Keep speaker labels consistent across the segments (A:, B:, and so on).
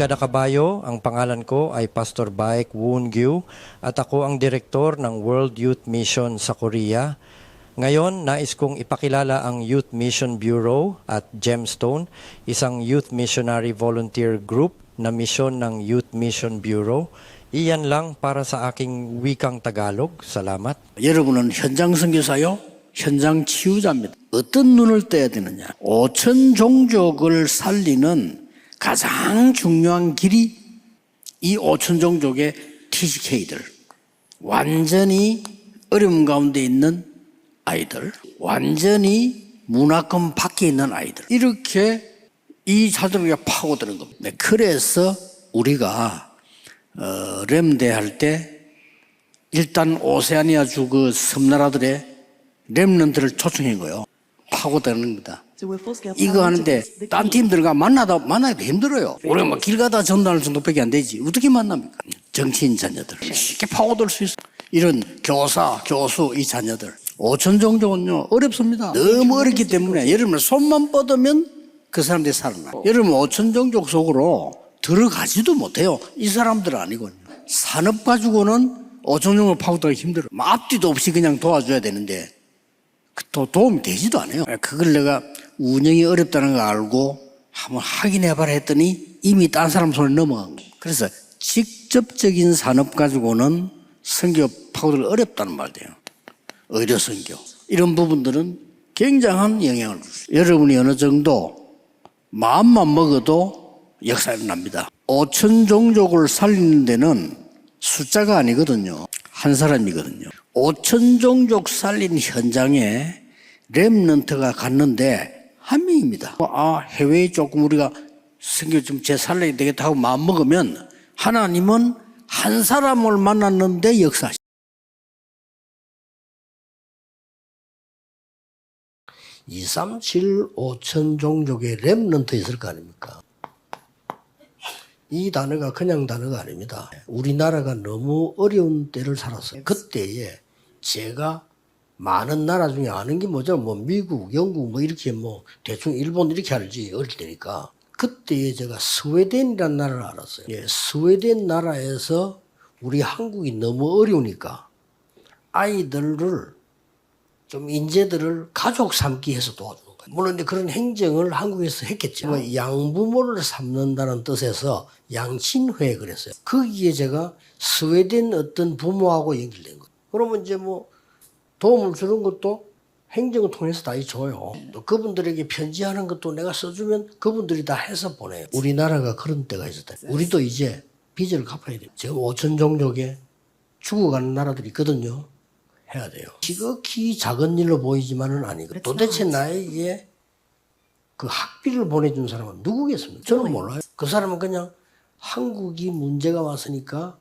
A: Kada kabayo, ang pangalan ko ay Pastor Baek Woon Gyu at ako ang direktor ng World Youth Mission sa Korea. Ngayon, nais kong ipakilala ang Youth Mission Bureau at Gemstone, isang youth missionary volunteer group na misyon ng Youth Mission Bureau. Iyan lang para sa aking wikang Tagalog. Salamat.
B: 여러분은 현장 선교사요, 현장 치유자입니다. 어떤 눈을 떼야 되느냐? 5천 종족을 살리는 가장 중요한 길이 이 5천 종족의 TCK들, 완전히 어려움 가운데 있는 아이들, 완전히 문화권 밖에 있는 아이들, 이렇게 이 자들에게 파고드는 겁니다. 네, 그래서 우리가 렘대 할 때 일단 오세아니아주 그 섬나라들의 렘넌트를 초청한 거예요. 파고드는 겁니다. 이거 하는데 딴 팀들과 만나기도 힘들어요. 우리가 막 길 가다 전달할 정도밖에 안 되지. 어떻게 만납니까? 정치인 자녀들 쉽게 파고들 수 있어. 이런 교사, 교수 이 자녀들 5천 종족은요 어렵습니다. 너무 어렵기 때문에 여러분 손만 뻗으면 그 사람들이 살아나요. 여러분 5천 종족 속으로 들어가지도 못해요. 이 사람들은 아니거든요. 산업 가지고는 5천 종족 파고들기 힘들어. 앞뒤도 없이 그냥 도와줘야 되는데 또 도움이 되지도 않아요. 그걸 내가 운영이 어렵다는 거 알고 한번 확인해봐라 했더니 이미 딴 사람 손에 넘어간 거예요. 그래서 직접적인 산업 가지고는 선교 파고들기 어렵다는 말이에요. 의료 선교 이런 부분들은 굉장한 영향을 줄 수 있어요. 여러분이 어느 정도 마음만 먹어도 역사가 일어납니다. 5천 종족을 살리는 데는 숫자가 아니거든요. 한 사람이거든요. 5천 종족 살린 현장에 렘넌트가 갔는데 한 명입니다. 해외에 조금 우리가 선교 좀 재살려야 되겠다 하고 마음 먹으면 하나님은 한 사람을 만났는데 역사하시.
C: 2, 3, 7, 5천 종족의 렘넌트 있을 거 아닙니까? 이 단어가 그냥 단어가 아닙니다. 우리나라가 너무 어려운 때를 살았어요. 그때에 제가 많은 나라 중에 아는 게 뭐죠? 뭐 미국, 영국 뭐 이렇게 뭐 대충 일본 이렇게 알지 어릴 때니까. 그때에 제가 스웨덴이라는 나라를 알았어요. 예, 스웨덴 나라에서 우리 한국이 너무 어려우니까 아이들을 좀 인재들을 가족 삼기 해서 도와주는 거예요. 물론 이제 그런 행정을 한국에서 했겠죠. 뭐 양부모를 삼는다는 뜻에서 양친회 그랬어요. 거기에 제가 스웨덴 어떤 부모하고 연결된 거예요. 그러면 이제 뭐 도움을 주는 것도 행정을 통해서 다 줘요. 또 그분들에게 편지하는 것도 내가 써주면 그분들이 다 해서 보내요. 우리나라가 그런 때가 있었다. 우리도 이제 빚을 갚아야 돼요. 지금 5천 종족에 죽어가는 나라들이 있거든요. 해야 돼요. 지극히 작은 일로 보이지만은 아니거든요. 도대체 나에게 그 학비를 보내준 사람은 누구겠습니까? 저는 몰라요. 그 사람은 그냥 한국이 문제가 왔으니까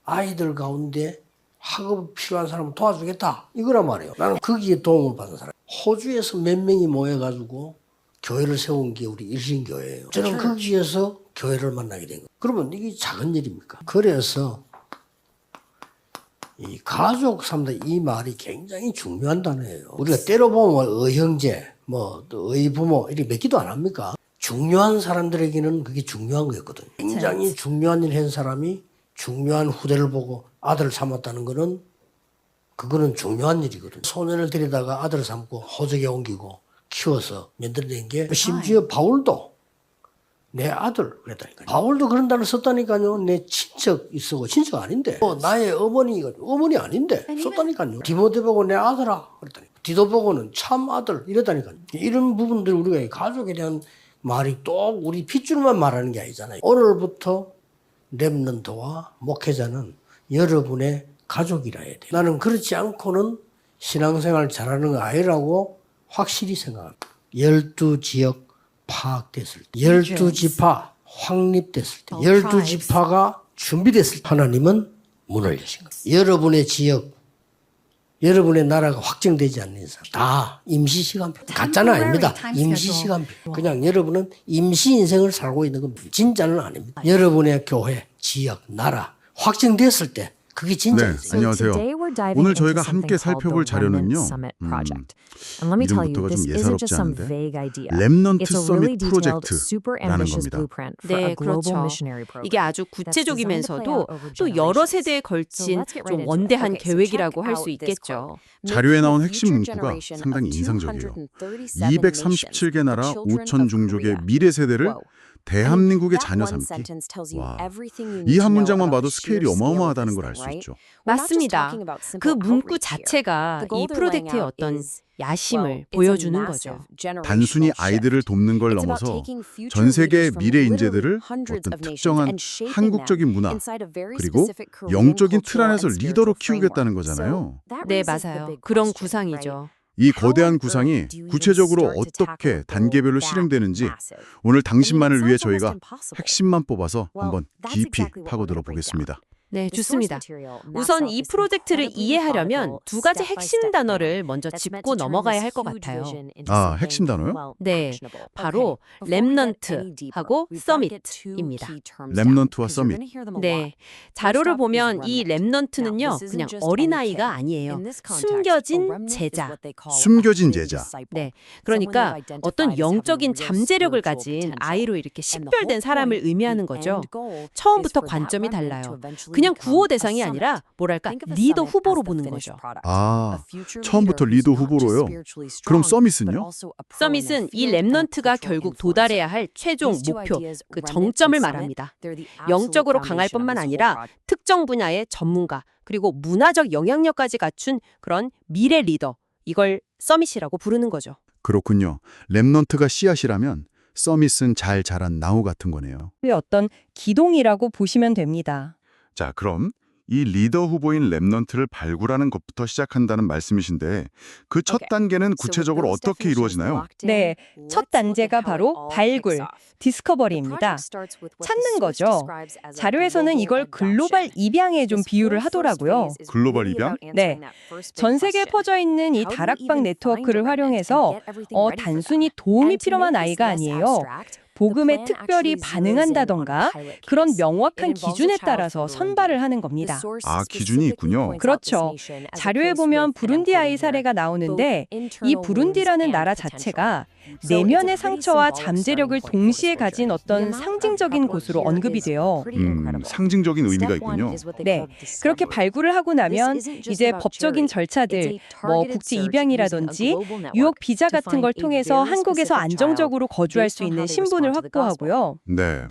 C: 아이들 가운데 학업 필요한 사람을 도와주겠다. 이거란 말이에요. 나는 거기에 도움을 받은 사람. 호주에서 몇 명이 모여가지고 교회를 세운 게 우리 일신교회예요. 저는 거기에서 교회를 만나게 된 거예요. 그러면 이게 작은 일입니까? 그래서 이 가족 삼다 이 말이 굉장히 중요한 단어예요. 우리가 때로 보면 의형제, 뭐 또 의부모 이렇게 맺기도 안 합니까? 중요한 사람들에게는 그게 중요한 거였거든요. 굉장히 중요한 일 한 사람이 중요한 후대를 보고 아들을 삼았다는 거는 그거는 중요한 일이거든요. 소년을 데리다가 아들을 삼고 호적에 옮기고 키워서 만들어낸 게 심지어 바울도 내 아들 그랬다니까요. 바울도 그런 단어를 썼다니까요. 내 친척 있어. 친척 아닌데. 나의 어머니 아닌데 썼다니까요. 디모데 보고 내 아들아 그랬다니까. 디도 보고는 참 아들 이랬다니까요. 이런 부분들 우리가 가족에 대한 말이 또 우리 핏줄만 말하는 게 아니잖아요. 오늘부터 렘넌트와 목회자는 여러분의 가족이라 해야 돼요. 나는 그렇지 않고는 신앙생활 잘하는 거 아니라고 확실히 생각합니다. 12지역 파악됐을 때, 12지파 확립됐을 때, 12지파가 준비됐을 때 하나님은 문을 여신 거예요. 여러분의 지역, 여러분의 나라가 확정되지 않는 이상 다 임시시간표. 가짜는 아닙니다. 임시시간표. 그냥 여러분은 임시인생을 살고 있는 겁니다. 진짜는 아닙니다. 여러분의 교회, 지역, 나라 확정됐을 때 그게 진짜
D: 네,
C: 있어요.
D: 안녕하세요. 오늘 저희가 함께 살펴볼 자료는요. 이름부터가 좀 예사롭지 않은데 렘넌트 서밋 프로젝트라는 겁니다.
E: 네, 그렇죠. 이게 아주 구체적이면서도 또 여러 세대에 걸친 좀 원대한 계획이라고 할 수 있겠죠.
D: 자료에 나온 핵심 문구가 상당히 인상적이에요. 237개 나라 5천 종족의 미래 세대를 대한민국의 자녀 삼기. 와, 이 한 문장만 봐도 스케일이 어마어마하다는 걸 알 수 있죠.
E: 맞습니다. 그 문구 자체가 이 프로젝트의 어떤 야심을 보여주는 거죠.
D: 단순히 아이들을 돕는 걸 넘어서 전 세계의 미래 인재들을 어떤 특정한 한국적인 문화 그리고 영적인 틀 안에서 리더로 키우겠다는 거잖아요.
E: 네, 맞아요. 그런 구상이죠.
D: 이 거대한 구상이 구체적으로 어떻게 단계별로 실행되는지 오늘 당신만을 위해 저희가 핵심만 뽑아서 한번 깊이 파고들어 보겠습니다.
E: 네, 좋습니다. 우선 이 프로젝트를 이해하려면 두 가지 핵심 단어를 먼저 짚고 넘어가야 할 것 같아요.
D: 아, 핵심 단어요?
E: 네, 바로 렘넌트하고 서밋입니다.
D: 렘넌트와 서밋.
E: 네, 자료를 보면 이 렘넌트는요, 그냥 어린아이가 아니에요. 숨겨진 제자.
D: 숨겨진 제자.
E: 네, 그러니까 어떤 영적인 잠재력을 가진 아이로 이렇게 식별된 사람을 의미하는 거죠. 처음부터 관점이 달라요. 그냥 구호 대상이 아니라 뭐랄까 리더 후보로 보는 거죠.
D: 아, 처음부터 리더 후보로요? 그럼 서밋은요?
E: 서밋은 이 렘넌트가 결국 도달해야 할 최종 목표, 그 정점을 말합니다. 영적으로 강할 뿐만 아니라 특정 분야의 전문가, 그리고 문화적 영향력까지 갖춘 그런 미래 리더, 이걸 서밋이라고 부르는 거죠.
D: 그렇군요. 렘넌트가 씨앗이라면 서밋은 잘 자란 나무 같은 거네요.
F: 어떤 기동이라고 보시면 됩니다.
D: 자, 그럼 이 리더 후보인 렘넌트를 발굴하는 것부터 시작한다는 말씀이신데 그 첫 단계는 구체적으로 어떻게 이루어지나요?
F: 네, 첫 단계가 바로 발굴, 디스커버리입니다. 찾는 거죠. 자료에서는 이걸 글로벌 입양에 좀 비유를 하더라고요.
D: 글로벌 입양?
F: 네, 전 세계에 퍼져 있는 이 다락방 네트워크를 활용해서 단순히 도움이 필요한 아이가 아니에요. 복음에 특별히 반응한다던가 그런 명확한 기준에 따라서 선발을 하는 겁니다.
D: 아, 기준이 있군요.
F: 그렇죠. 자료에 보면 부룬디 아이 사례가 나오는데 이 부룬디라는 나라 자체가 내면의 상처와 잠재력을 동시에 가진 어떤 상징적인 곳으로 언급이 돼요.
D: 상징적인 의미가 있군요.
F: 네, 그렇게 발굴을 하고 나면 이제 법적인 절차들, 국제 입양이라든지 유학 비자 같은 걸 통해서 한국에서 안정적으로 거주할 수 있는 신분을 확보하고요.
D: 네.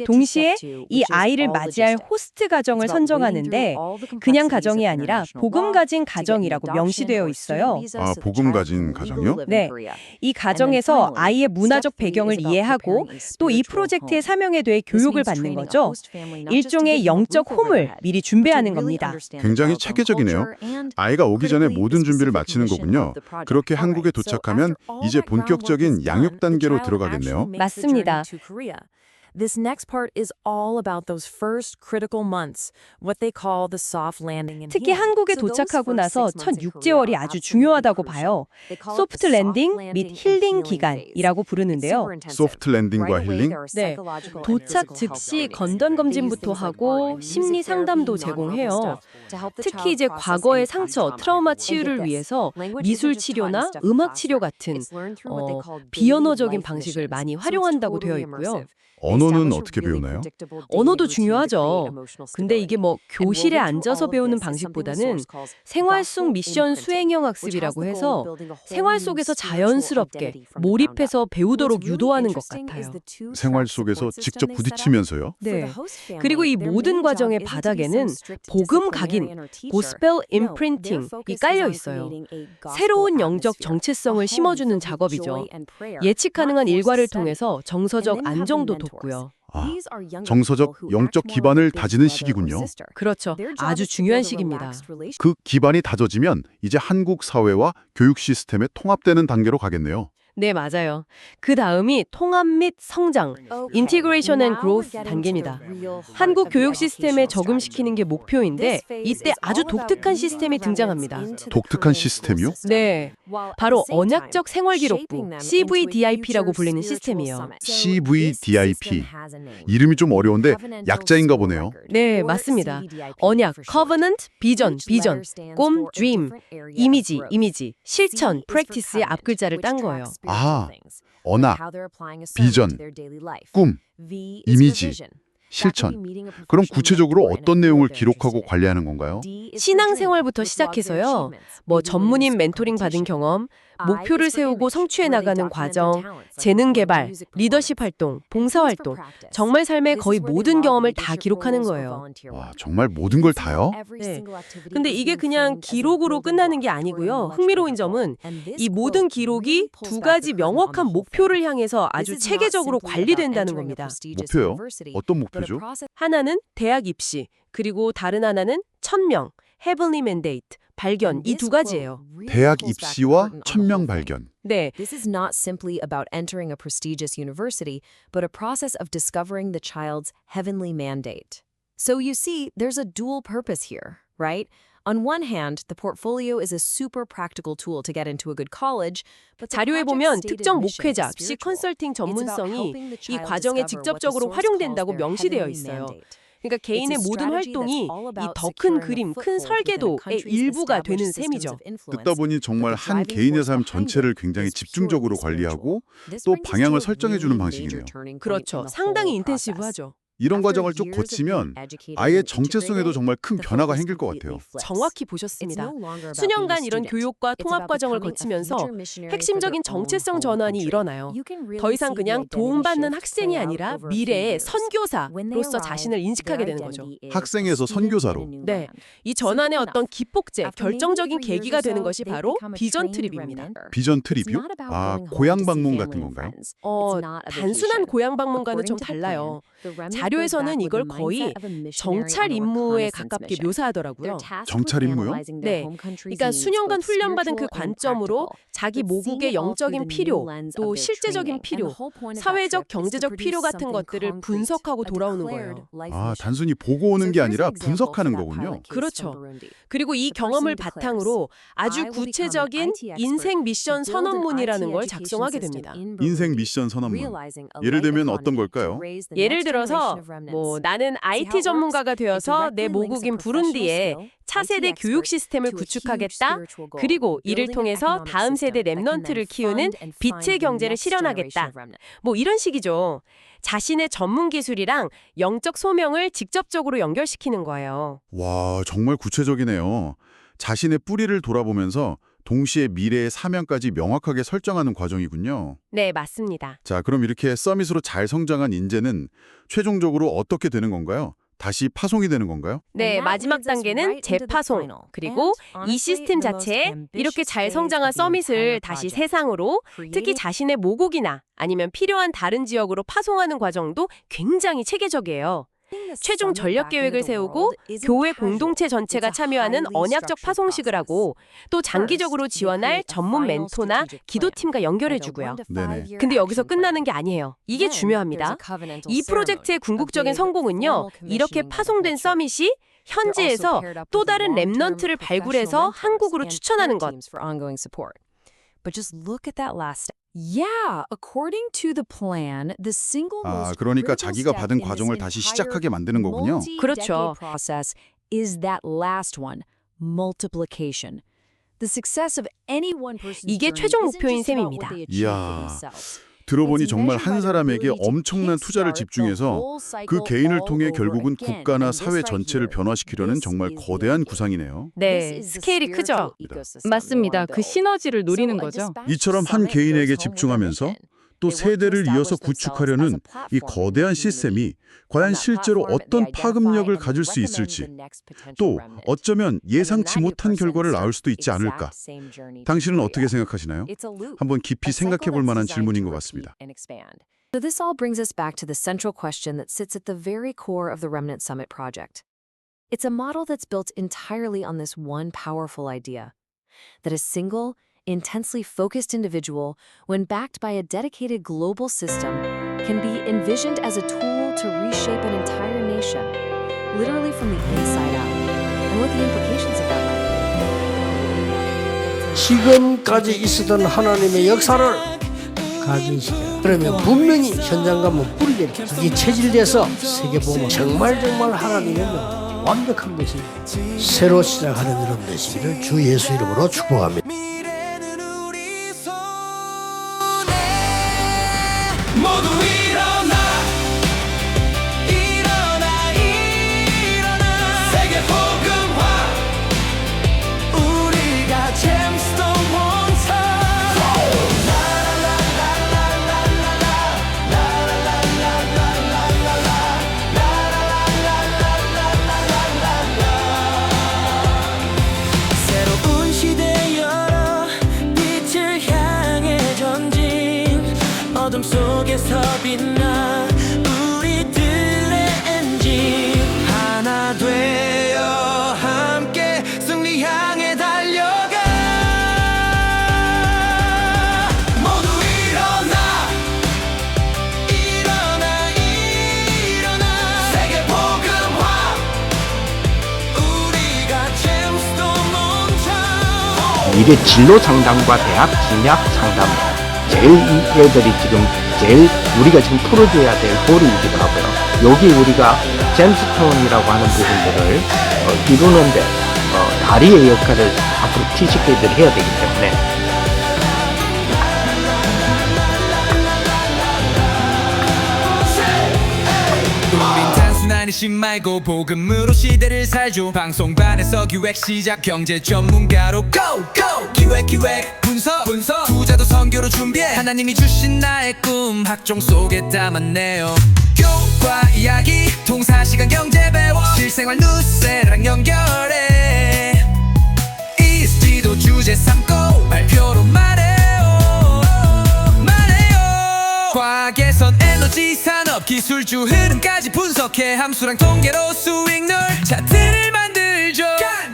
F: 동시에 이 아이를 맞이할 호스트 가정을 선정하는데 그냥 가정이 아니라 복음 가진 가정이라고 명시되어 있어요.
D: 아, 복음 가진 가정이요?
F: 네, 이 가정에서 아이의 문화적 배경을 이해하고 또 이 프로젝트의 사명에 대해 교육을 받는 거죠. 일종의 영적 홈을 미리 준비하는 겁니다.
D: 굉장히 체계적이네요. 아이가 오기 전에 모든 준비를 마치는 거군요. 그렇게 한국에 도착하면 이제 본격적인 양육 단계로 들어가겠네요.
F: 맞습니다.
G: This next part is all about those first critical months, what they call the soft landing and
F: 특히
G: healing.
F: 한국에
G: So those
F: 도착하고
G: first
F: 나서
G: 6
F: 첫
G: months in
F: 6개월이
G: Korea
F: 아주
G: are
F: 중요하다고
G: absolutely
F: 봐요.
G: crucial. They call it
F: 소프트
G: the soft
F: 랜딩
G: landing
F: 및
G: and
F: 힐링
G: healing
F: 기간이라고
G: phase. It's
F: 부르는데요.
G: super intensive.
D: 소프트 랜딩과
G: Right away,
D: 힐링?
G: there are
F: 네,
G: psychological and
F: 도착
G: physical health
F: 즉시
G: upgrades.
F: 건강
G: They use
F: 검진부터
G: things like
F: 하고
G: art and
F: 심리
G: music
F: 상담도
G: therapy, non-verbal
F: 제공해요.
G: stuff to help the
F: 특히
G: child
F: 이제
G: process
F: 과거의
G: any past
F: 상처,
G: trauma.
F: 트라우마
G: And get
F: 치유를
G: this,
F: 위해서
G: language
F: 미술
G: isn't just taught
F: 치료나
G: and stuff in
F: 음악
G: classroom.
F: 치료 같은
G: It's learned through what they call daily
F: 비언어적인
G: life
F: 방식을
G: missions.
F: 많이
G: So it's
F: 활용한다고 되어
G: totally
F: 있고요.
G: immersive.
D: 언어는 어떻게 배우나요?
F: 언어도 중요하죠. 근데 이게 교실에 앉아서 배우는 방식보다는 생활 속 미션 수행형 학습이라고 해서 생활 속에서 자연스럽게 몰입해서 배우도록 유도하는 것 같아요.
D: 생활 속에서 직접 부딪히면서요?
F: 네. 그리고 이 모든 과정의 바닥에는 복음 각인, 고스펠 임프린팅이 깔려 있어요. 새로운 영적 정체성을 심어주는 작업이죠. 예측 가능한 일과를 통해서 정서적 안정도 돋고요.
D: 아, 정서적, 영적 기반을 다지는 시기군요.
F: 그렇죠. 아주 중요한 시기입니다.
D: 그 기반이 다져지면 이제 한국 사회와 교육 시스템에 통합되는 단계로 가겠네요.
F: 네, 맞아요. 그 다음이 통합 및 성장, Integration and Growth 단계입니다. 한국 교육 시스템에 적응시키는 게 목표인데 이때 아주 독특한 시스템이 등장합니다.
D: 독특한 시스템이요?
F: 네, 바로 언약적 생활기록부, CVDIP라고 불리는 시스템이에요.
D: CVDIP. 이름이 좀 어려운데 약자인가 보네요.
F: 네, 맞습니다. 언약, Covenant, 비전, 꿈, Dream, 이미지, 실천, Practice의 앞글자를 딴 거예요.
D: 아, 언약, 비전, 꿈, 이미지, 실천. 그럼 구체적으로 어떤 내용을 기록하고 관리하는 건가요?
F: 신앙생활부터 시작해서요. 뭐 전문인 멘토링 받은 경험, 목표를 세우고 성취해 나가는 과정, 재능 개발, 리더십 활동, 봉사 활동, 정말 삶의 거의 모든 경험을 다 기록하는 거예요.
D: 와, 정말 모든 걸 다요?
F: 네. 근데 이게 그냥 기록으로 끝나는 게 아니고요. 흥미로운 점은 이 모든 기록이 두 가지 명확한 목표를 향해서 아주 체계적으로 관리된다는 겁니다.
D: 목표요? 어떤 목표죠?
F: 하나는 대학 입시, 그리고 다른 하나는 1000명, Heavenly Mandate, 발견, 이 두 가지예요.
D: 대학 입시와 1000명 발견.
F: 네,
G: This is not simply about entering a prestigious university, but a process of discovering the child's heavenly mandate. So you see, there's a dual purpose here, right? On one hand, the portfolio is a super practical tool to get into a good college, but the
F: 자료에 보면
G: project's stated
F: 특정
G: mission
F: 목회자,
G: is
F: 입시
G: spiritual.
F: 컨설팅
G: It's about
F: 전문성이
G: helping the
F: 이
G: child
F: 과정에
G: discover what the
F: 직접적으로
G: source
F: 활용된다고
G: calls their
F: 명시되어
G: heavenly
F: 있어요.
G: mandate.
F: 그러니까 개인의 모든 활동이 이 더 큰 그림, 큰 설계도의 일부가 되는 셈이죠.
D: 듣다 보니 정말 한 개인의 삶 전체를 굉장히 집중적으로 관리하고 또 방향을 설정해주는 방식이네요.
F: 그렇죠. 상당히 인텐시브하죠.
D: 이런 과정을 쭉 거치면 아이의 정체성에도 정말 큰 변화가 생길 것 같아요.
F: 정확히 보셨습니다. 수년간 이런 교육과 통합 과정을 거치면서 핵심적인 정체성 전환이 일어나요. 더 이상 그냥 도움받는 학생이 아니라 미래의 선교사로서 자신을 인식하게 되는 거죠.
D: 학생에서 선교사로.
F: 네, 이 전환의 어떤 기폭제, 결정적인 계기가 되는 것이 바로 비전 트립입니다.
D: 비전 트립이요? 아, 고향 방문 같은 건가요?
F: 단순한 고향 방문과는 좀 달라요. 자료에서는 이걸 거의 정찰 임무에 가깝게 묘사하더라고요.
D: 정찰 임무요?
F: 네, 그러니까 수년간 훈련받은 그 관점으로 자기 모국의 영적인 필요, 또 실제적인 필요, 사회적, 경제적 필요 같은 것들을 분석하고 돌아오는 거예요.
D: 아, 단순히 보고 오는 게 아니라 분석하는 거군요.
F: 그렇죠. 그리고 이 경험을 바탕으로 아주 구체적인 인생 미션 선언문이라는 걸 작성하게 됩니다.
D: 인생 미션 선언문. 예를 들면 어떤 걸까요?
F: 예를 들어서 뭐 나는 IT 전문가가 되어서 내 모국인 부룬디에 차세대 교육 시스템을 구축하겠다. 그리고 이를 통해서 다음 세대 랩넌트를 키우는 빛의 경제를 실현하겠다. 뭐 이런 식이죠. 자신의 전문 기술이랑 영적 소명을 직접적으로 연결시키는 거예요.
D: 와, 정말 구체적이네요. 자신의 뿌리를 돌아보면서 동시에 미래의 사명까지 명확하게 설정하는 과정이군요.
F: 네, 맞습니다.
D: 자, 그럼 이렇게 서밋으로 잘 성장한 인재는 최종적으로 어떻게 되는 건가요? 다시 파송이 되는 건가요?
F: 네, 마지막 단계는 재파송. 그리고 이 시스템 자체에 이렇게 잘 성장한 서밋을 다시 세상으로, 특히 자신의 모국이나 아니면 필요한 다른 지역으로 파송하는 과정도 굉장히 체계적이에요. 최종 전략 계획을 세우고 교회 공동체 전체가 참여하는 언약적 파송식을 하고 또 장기적으로 지원할 전문 멘토나 기도팀과 연결해주고요.
D: 네네.
F: 근데 여기서 끝나는 게 아니에요. 이게 중요합니다. 이 프로젝트의 궁극적인 성공은요, 이렇게 파송된 서밋이 현지에서 또 다른 랩넌트를 발굴해서 한국으로 추천하는 것.
G: But just look at that last. Yeah, according to the plan, the single
D: 아,
G: most
D: 그러니까
G: critical
D: 자기가
G: step
D: 받은
G: in this
D: 과정을 다시
G: entire
D: 시작하게 만드는 거군요.
F: 그렇죠.
G: multi-decade process is that last one, multiplication. The success of any one person's
F: 이게
G: journey
F: 최종
G: isn't
F: 목표인
G: just about what
F: 셈입니다.
G: they achieve for
D: 이야.
G: themselves.
D: 들어보니
G: It's
D: 정말
G: measured by
D: 한
G: their
D: 사람에게
G: ability to
D: 엄청난 투자를
G: kickstart the
D: 집중해서
G: whole cycle
D: 그 개인을
G: all
D: 통해
G: over
D: 결국은
G: again.
D: 국가나
G: And this
D: 사회
G: right
D: 전체를
G: here,
D: 변화시키려는
G: this
D: 정말
G: is the
D: 거대한
G: idea.
D: 구상이네요.
F: 네, 스케일이 크죠.
H: 맞습니다. 그 시너지를 노리는 거죠.
D: 이처럼 한 개인에게 집중하면서 또 세대를 이어서 구축하려는 이 거대한 시스템이 과연 실제로 어떤 파급력을 가질 수 있을지, 또 어쩌면 예상치 못한 결과를 낳을 수도 있지 않을까. 당신은 어떻게 생각하시나요? 한번 깊이 생각해 볼 만한 질문인 것 같습니다.
G: So this all brings us back to the central question that sits at the very core of the Remnant Summit project. It's a model that's built entirely on this one powerful idea, that a single, intensely focused individual, when backed by a dedicated global system, can be envisioned as a tool to reshape an entire nation, literally from the inside out. And what the implications of that might be.
C: 지금까지 있었던 하나님의 역사를 가진 시대. 그러면 분명히 현장 가면 뿌리게 이렇게 이게 체질돼서 세계 보면 정말 하나님의 완벽한 것이 새로 시작하는 여러분 되시기를 주 예수 이름으로 축복합니다.
I: 모두 일어나 일어나 일어나 세계 복음화 우리가 잼스톤 원사 새로운 시대 열어 빛을 향해 전진 어둠 속에서 빛나 우리들의 엔진 하나 되어 함께 승리 향해 달려가 모두 일어나 일어나 일어나 세계 복음화 우리가 잼스톤 온천
J: 미래 진로 상담과 대학 진학 상담 제일 얘들이 지금 제일 우리가 지금 풀어줘야 될 고리이기도 하고요. 여기 우리가 잼스톤이라고 하는 부분들을 이루는데 다리의 역할을 앞으로 TCK들이 해야 되기 때문에
I: 우린 단순한 이심 말고 복음으로 시대를 살죠. 방송반에서 기획 시작 경제 전문가로 go go 기획 분석 부자도 선교로 준비해 하나님이 주신 나의 꿈 학종 속에 담았네요. 교과 이야기 동사시간 경제 배워 실생활 누세랑 연결해 이스지도 주제 삼고 발표로 말해요 과학에선 에너지 산업 기술주 흐름까지 분석해 함수랑 통계로 수익률 차트를 만들죠.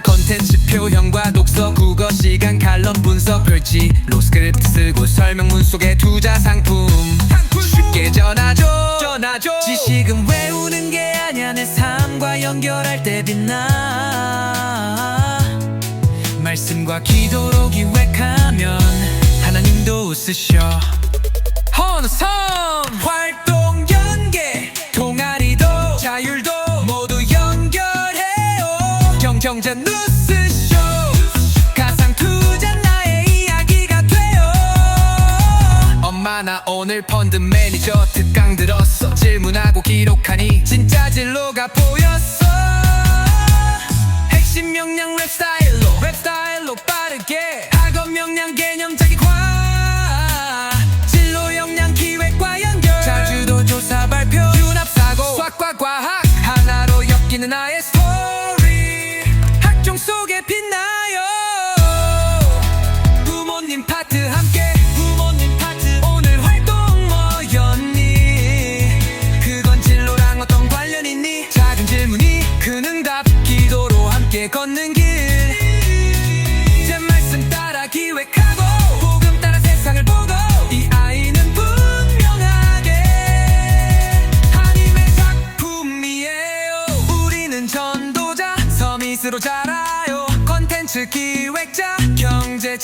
I: 컨텐츠 표현과 독서 국어 시간 칼럼 분석 별지로 스크립트 쓰고 설명문 속에 투자 상품 쉽게 전하죠. 지식은 외우는 게 아냐 내 삶과 연결할 때 빛나 말씀과 기도로 기획하면 하나님도 웃으셔. 헌섬 활동 연계 동아리도 자율도 모두 연결해요. 경제 뉴스쇼 가상 투자 나의 이야기가 돼요. 엄마 나 오늘 펀드 매니저 특강 들었어. 질문하고 기록하니 진짜 진로가 보였어. 핵심 역량 랩 스타일로 빠르게 학업 역량 개념 자기화 진로 역량 기획과 연결 자주도 조사 발표 융합사고 수학과 과학 하나로 엮이는 나의 스토리 학종 속에 빛나요. 부모님 파트 함께 오늘 활동 뭐였니 그건 진로랑 어떤 관련 있니 작은 질문이 큰 응답 기도로 함께 걷는 길 제 말씀 따라 기획하고 복음 따라 세상을 보고 이 아이는 분명하게 하나님의 작품이에요. 우리는 전도자 서밋으로 자라요. 컨텐츠 기획자 경제